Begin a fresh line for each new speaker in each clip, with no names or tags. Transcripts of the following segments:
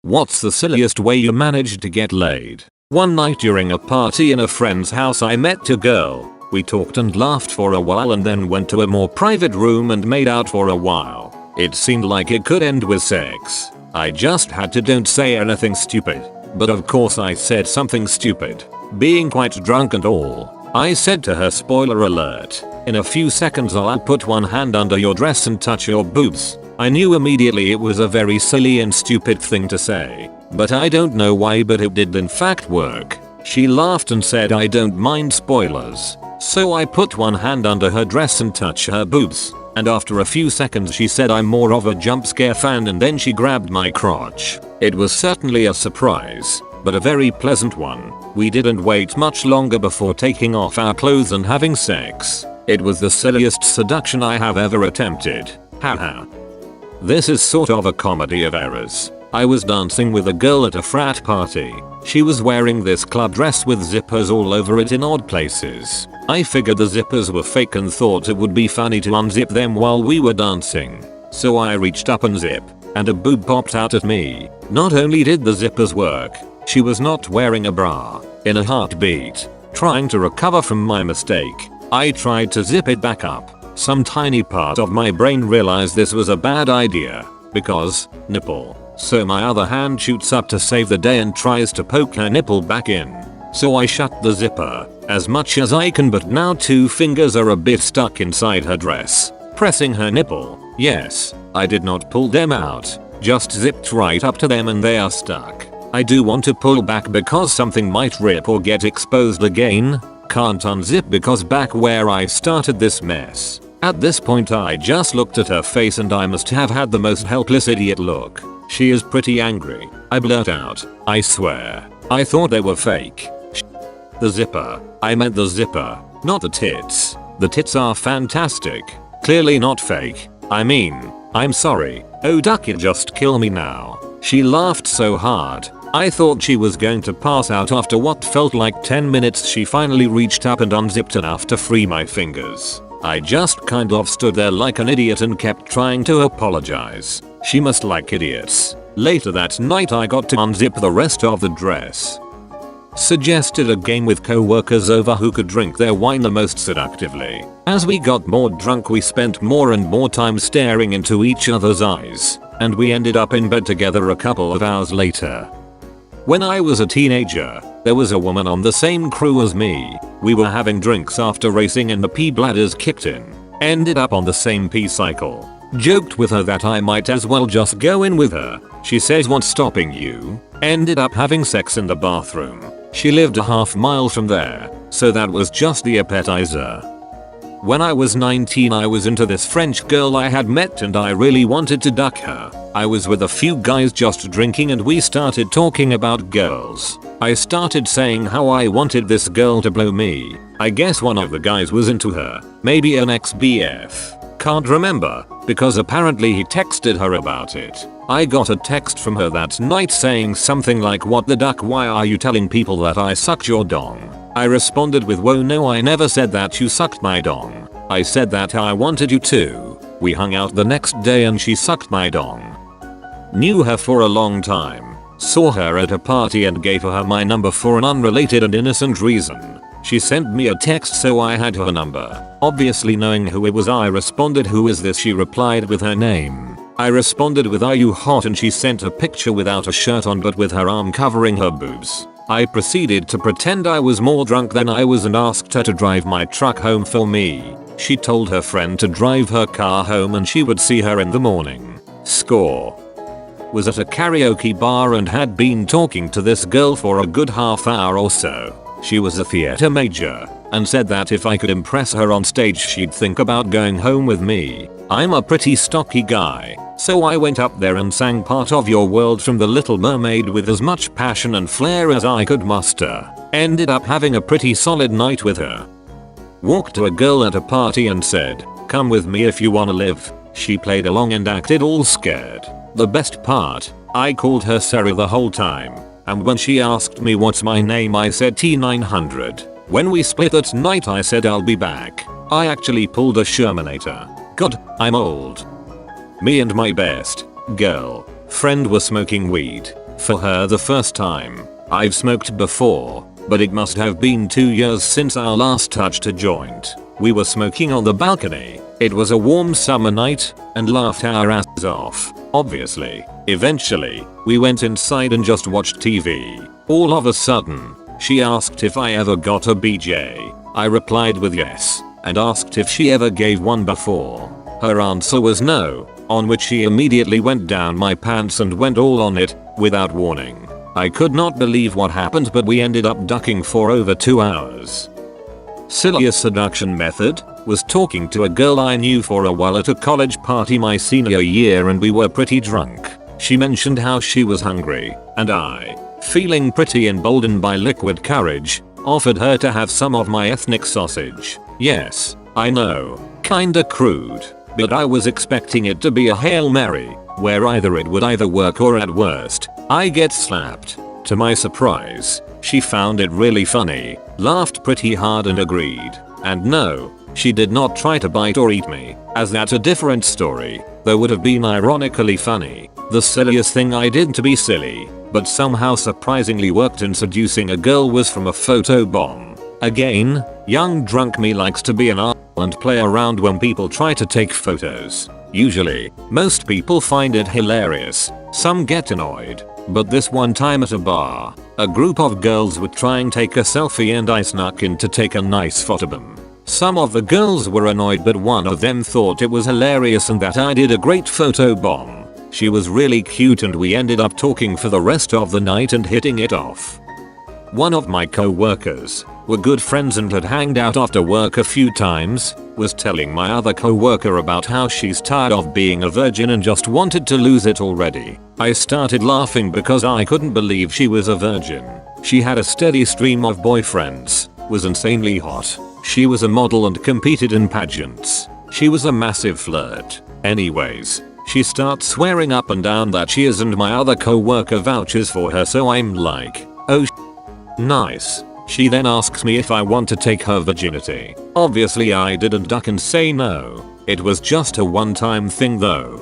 What's the silliest way you managed to get laid? One night during a party in a friend's house I met a girl. We talked and laughed for a while and then went to a more private room and made out for a while. It seemed like it could end with sex. I just had to don't say anything stupid. But of course I said something stupid. Being quite drunk and all. I said to her, spoiler alert, in a few seconds I'll put one hand under your dress and touch your boobs. I knew immediately it was a very silly and stupid thing to say. But I don't know why, but it did in fact work. She laughed and said I don't mind spoilers. So I put one hand under her dress and touched her boobs. And after a few seconds she said I'm more of a jump scare fan, and then she grabbed my crotch. It was certainly a surprise, but a very pleasant one. We didn't wait much longer before taking off our clothes and having sex. It was the silliest seduction I have ever attempted. Haha. This is sort of a comedy of errors. I was dancing with a girl at a frat party. She was wearing this club dress with zippers all over it in odd places. I figured the zippers were fake and thought it would be funny to unzip them while we were dancing. So I reached up and zip, and a boob popped out at me. Not only did the zippers work, she was not wearing a bra. In a heartbeat, trying to recover from my mistake, I tried to zip it back up. Some tiny part of my brain realized this was a bad idea, because, nipple. So my other hand shoots up to save the day and tries to poke her nipple back in. So I shut the zipper, as much as I can, but now 2 fingers are a bit stuck inside her dress, pressing her nipple. Yes, I did not pull them out, just zipped right up to them and they are stuck. I do want to pull back because something might rip or get exposed again. Can't unzip because back where I started this mess. At this point I just looked at her face and I must have had the most helpless idiot look. She is pretty angry. I blurt out, I swear, I thought they were fake. The zipper. I meant the zipper, not the tits. The tits are fantastic. Clearly not fake. I mean, I'm sorry. Oh duck, it just kill me now. She laughed so hard. I thought she was going to pass out. After what felt like 10 minutes she finally reached up and unzipped enough to free my fingers. I just kind of stood there like an idiot and kept trying to apologize. She must like idiots. Later that night I got to unzip the rest of the dress. Suggested a game with co-workers over who could drink their wine the most seductively. As we got more drunk we spent more and more time staring into each other's eyes, and we ended up in bed together a couple of hours later. When I was a teenager, there was a woman on the same crew as me. We were having drinks after racing and the pee bladders kicked in. Ended up on the same pee cycle. Joked with her that I might as well just go in with her. She says, what's stopping you? Ended up having sex in the bathroom. She lived a half mile from there, so that was just the appetizer. When I was 19 I was into this French girl I had met and I really wanted to duck her. I was with a few guys just drinking and we started talking about girls. I started saying how I wanted this girl to blow me. I guess one of the guys was into her, maybe an ex-BF. Can't remember, because apparently he texted her about it. I got a text from her that night saying something like, what the duck, why are you telling people that I sucked your dong? I responded with, whoa no, I never said that you sucked my dong. I said that I wanted you to. We hung out the next day and she sucked my dong. Knew her for a long time. Saw her at a party and gave her my number for an unrelated and innocent reason. She sent me a text so I had her number. Obviously knowing who it was I responded, who is this? She replied with her name. I responded with, are you hot? And she sent a picture without a shirt on but with her arm covering her boobs. I proceeded to pretend I was more drunk than I was and asked her to drive my truck home for me. She told her friend to drive her car home and she would see her in the morning. Score. Was at a karaoke bar and had been talking to this girl for a good half hour or so. She was a theater major and said that if I could impress her on stage she'd think about going home with me. I'm a pretty stocky guy, so I went up there and sang Part of Your World from The Little Mermaid with as much passion and flair as I could muster. Ended up having a pretty solid night with her. Walked to a girl at a party and said, come with me if you wanna live. She played along and acted all scared. The best part, I called her Sarah the whole time, and when she asked me what's my name I said T900. When we split that night I said I'll be back. I actually pulled a Shermanator. God, I'm old. Me and my best girl friend were smoking weed. for her the first time. I've smoked before, but it must have been 2 years since our last touched a joint. We were smoking on the balcony. It was a warm summer night and laughed our asses off, obviously. Eventually, we went inside and just watched TV. All of a sudden, she asked if I ever got a BJ. I replied with yes, and asked if she ever gave one before. Her answer was no, on which she immediately went down my pants and went all on it, without warning. I could not believe what happened, but we ended up ducking for over 2 hours. Silliest seduction method was talking to a girl I knew for a while at a college party my senior year, and we were pretty drunk. She mentioned how she was hungry, and I, feeling pretty emboldened by liquid courage, offered her to have some of my ethnic sausage. Yes, I know, kinda crude, but I was expecting it to be a Hail Mary, where either it would either work or at worst, I get slapped. To my surprise, she found it really funny, laughed pretty hard and agreed. And no, she did not try to bite or eat me, as that's a different story, though would have been ironically funny. The silliest thing I did to be silly, but somehow surprisingly worked in seducing a girl, was from a photo bomb. Again, young drunk me likes to be an arsehole and play around when people try to take photos. Usually, most people find it hilarious, some get annoyed. But this one time at a bar, a group of girls were trying to take a selfie and I snuck in to take a nice photo of them. Some of the girls were annoyed, but one of them thought it was hilarious and that I did a great photo bomb. She was really cute and we ended up talking for the rest of the night and hitting it off. One of my co-workers, were good friends and had hanged out after work a few times, was telling my other co-worker about how she's tired of being a virgin and just wanted to lose it already. I started laughing because I couldn't believe she was a virgin. She had a steady stream of boyfriends, was insanely hot. She was a model and competed in pageants. She was a massive flirt. Anyways, she starts swearing up and down that she is, and my other co-worker vouches for her, so I'm like, oh nice. She then asks me if I want to take her virginity. Obviously I didn't duck and say no. It was just a one-time thing though.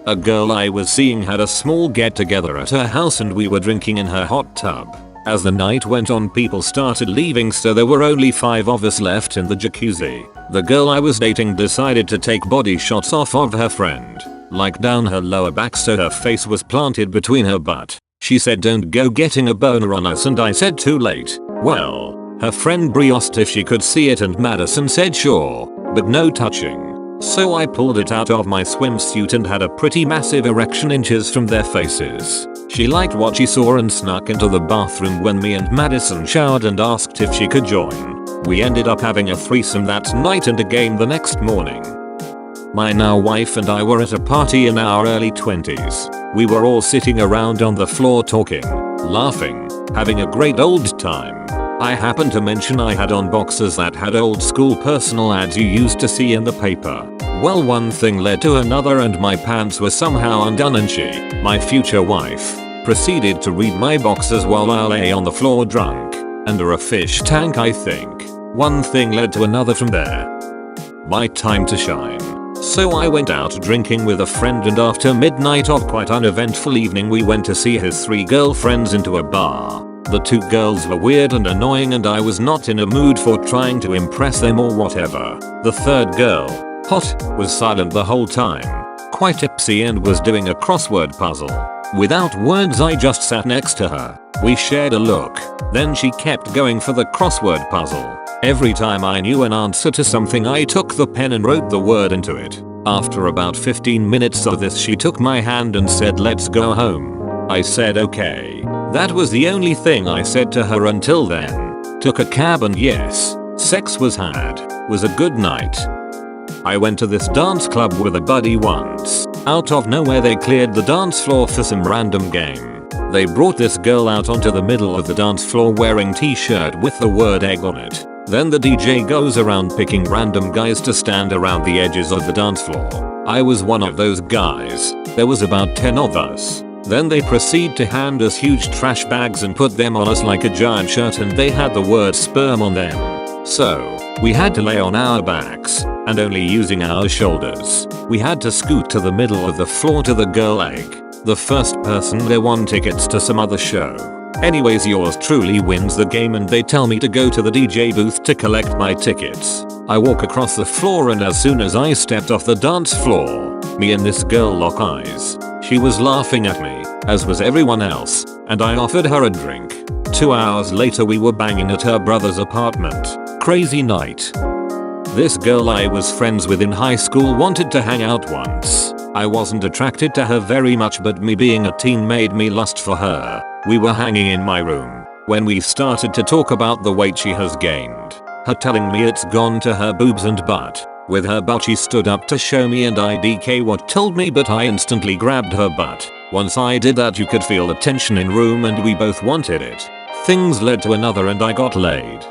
A girl I was seeing had a small get-together at her house and we were drinking in her hot tub. As the night went on, people started leaving, so there were only 5 of us left in the jacuzzi. The girl I was dating decided to take body shots off of her friend, like down her lower back so her face was planted between her butt. She said don't go getting a boner on us, and I said too late. Well, her friend Brie asked if she could see it and Madison said sure, but no touching. So I pulled it out of my swimsuit and had a pretty massive erection inches from their faces. She liked what she saw and snuck into the bathroom when me and Madison showered and asked if she could join. We ended up having a threesome that night and a game the next morning. My now wife and I were at a party in our early 20s. We were all sitting around on the floor talking, laughing, having a great old time. I happened to mention I had on boxers that had old school personal ads you used to see in the paper. Well, one thing led to another and my pants were somehow undone, and she, my future wife, proceeded to read my boxers while I lay on the floor drunk, under a fish tank I think. One thing led to another from there. My time to shine. So I went out drinking with a friend, and after midnight of quite uneventful evening we went to see his 3 girlfriends into a bar. The 2 girls were weird and annoying and I was not in a mood for trying to impress them or whatever. The 3rd girl, hot, was silent the whole time, quite tipsy, and was doing a crossword puzzle. Without words I just sat next to her. We shared a look, then she kept going for the crossword puzzle. Every time I knew an answer to something I took the pen and wrote the word into it. After about 15 minutes of this she took my hand and said let's go home. I said okay. That was the only thing I said to her until then. Took a cab and yes, sex was had. Was a good night. I went to this dance club with a buddy once. Out of nowhere they cleared the dance floor for some random game. They brought this girl out onto the middle of the dance floor wearing t-shirt with the word egg on it. Then the DJ goes around picking random guys to stand around the edges of the dance floor. I was one of those guys. There was about 10 of us. Then they proceed to hand us huge trash bags and put them on us like a giant shirt, and they had the word sperm on them. So, we had to lay on our backs, and only using our shoulders. We had to scoot to the middle of the floor to the girl egg. The first person there won tickets to some other show. Anyways, yours truly wins the game and they tell me to go to the DJ booth to collect my tickets. I walk across the floor and as soon as I stepped off the dance floor, me and this girl lock eyes. She was laughing at me, as was everyone else, and I offered her a drink. 2 hours later we were banging at her brother's apartment. Crazy night. This girl I was friends with in high school wanted to hang out once. I wasn't attracted to her very much, but me being a teen made me lust for her. We were hanging in my room when we started to talk about the weight she has gained. Her telling me it's gone to her boobs and butt. With her butt she stood up to show me and I DK what told me, but I instantly grabbed her butt. Once I did that you could feel the tension in room and we both wanted it. Things led to another and I got laid.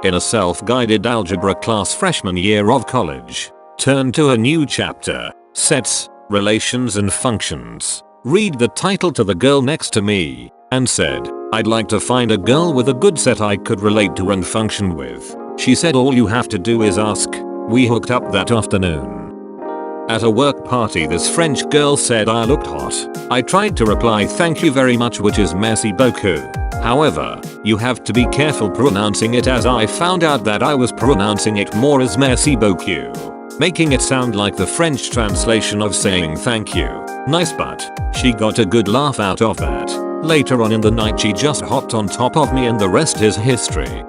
In a self-guided algebra class freshman year of college. Turn to a new chapter. Sets, relations and functions. Read the title to the girl next to me and said, I'd like to find a girl with a good set I could relate to and function with. She said all you have to do is ask. We hooked up that afternoon. At a work party this French girl said I looked hot. I tried to reply thank you very much, which is merci beaucoup. However, you have to be careful pronouncing it, as I found out that I was pronouncing it more as merci beaucoup, making it sound like the French translation of saying thank you. Nice, but she got a good laugh out of that. Later on in the night she just hopped on top of me and the rest is history.